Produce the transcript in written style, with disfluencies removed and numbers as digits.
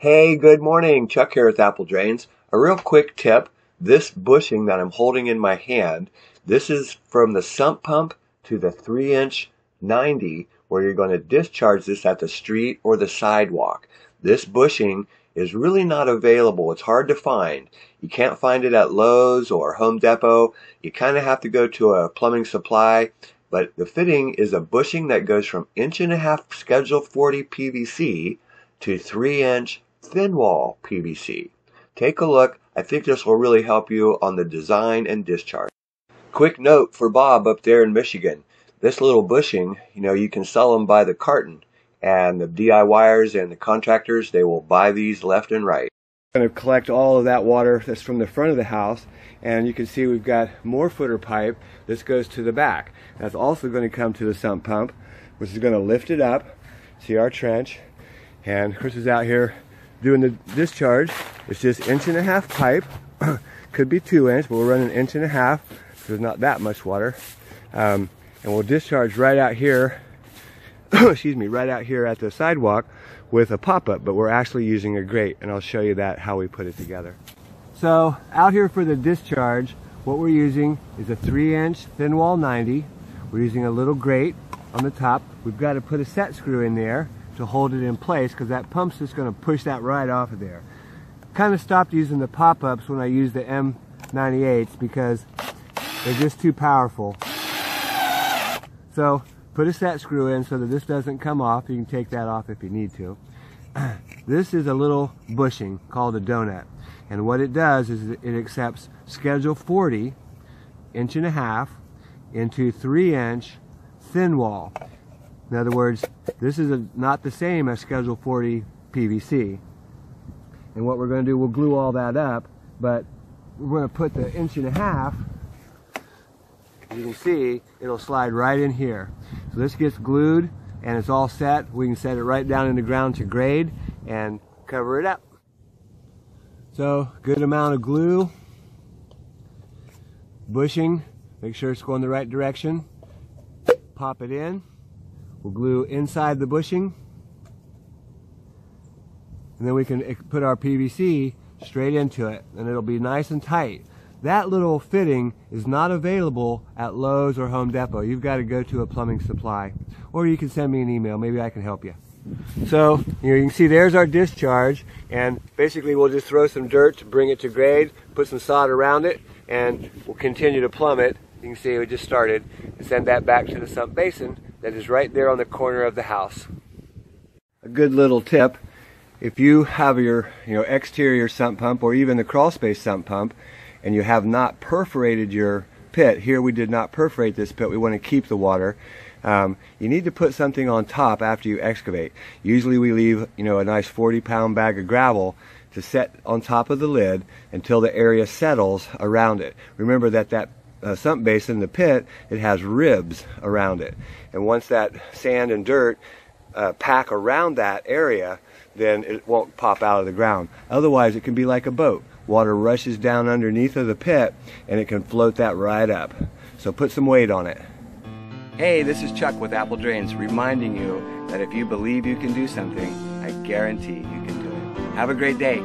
Hey, good morning. Chuck here with Apple Drains. A real quick tip. This bushing that I'm holding in my hand, this is from the sump pump to the 3-inch 90, where you're going to discharge this at the street or the sidewalk. This bushing is really not available. It's hard to find. You can't find it at Lowe's or Home Depot. You kind of have to go to a plumbing supply. But the fitting is a bushing that goes from 1.5" Schedule 40 PVC to 3-inch thin wall PVC. Take a look. I think this will really help you on the design and discharge. Quick note for Bob up there in Michigan. This little bushing, you can sell them by the carton, and the DIYers and the contractors, they will buy these left and right. I'm going to collect all of that water that's from the front of the house, and you can see we've got more footer pipe. This goes to the back. That's also going to come to the sump pump, which is going to lift it up. See our trench, and Chris is out here doing the discharge. It's just 1.5" pipe. Could be 2-inch, but we're running 1.5" so there's not that much water. And we'll discharge right out here, excuse me, right out here at the sidewalk with a pop-up, but we're actually using a grate, and I'll show you that, how we put it together. So out here for the discharge, what we're using is a 3-inch thin wall 90. We're using a little grate on the top. We've got to put a set screw in there to hold it in place, because that pump's just going to push that right off of there. Kind of stopped using the pop-ups when I use the M98s because they're just too powerful. So put a set screw in so that this doesn't come off. You can take that off if you need to. This is a little bushing called a donut, and what it does is it accepts Schedule 40 1.5" into 3-inch thin wall. In other words, this is not the same as Schedule 40 PVC. And what we're going to do, we'll glue all that up, but we're going to put the 1.5". As you can see, it'll slide right in here. So this gets glued and it's all set. We can set it right down in the ground to grade and cover it up. So, good amount of glue. Bushing, make sure it's going the right direction. Pop it in. We'll glue inside the bushing, and then we can put our PVC straight into it, and it'll be nice and tight. That little fitting is not available at Lowe's or Home Depot. You've got to go to a plumbing supply, or you can send me an email. Maybe I can help you. So you can see there's our discharge, and basically we'll just throw some dirt to bring it to grade, put some sod around it, and we'll continue to plumb it. You can see we just started, and send that back to the sump basin that is right there on the corner of the house. A good little tip: if you have your exterior sump pump or even the crawl space sump pump, and you have not perforated your pit, here we did not perforate this pit, we want to keep the water, you need to put something on top after you excavate. Usually we leave a nice 40-pound bag of gravel to set on top of the lid until the area settles around it. Remember that sump basin, the pit, it has ribs around it, and once that sand and dirt pack around that area, then it won't pop out of the ground. Otherwise it can be like a boat. Water rushes down underneath of the pit and it can float that right up. So put some weight on it. Hey, this is Chuck with Apple Drains, reminding you that if you believe you can do something, I guarantee you can do it. Have a great day.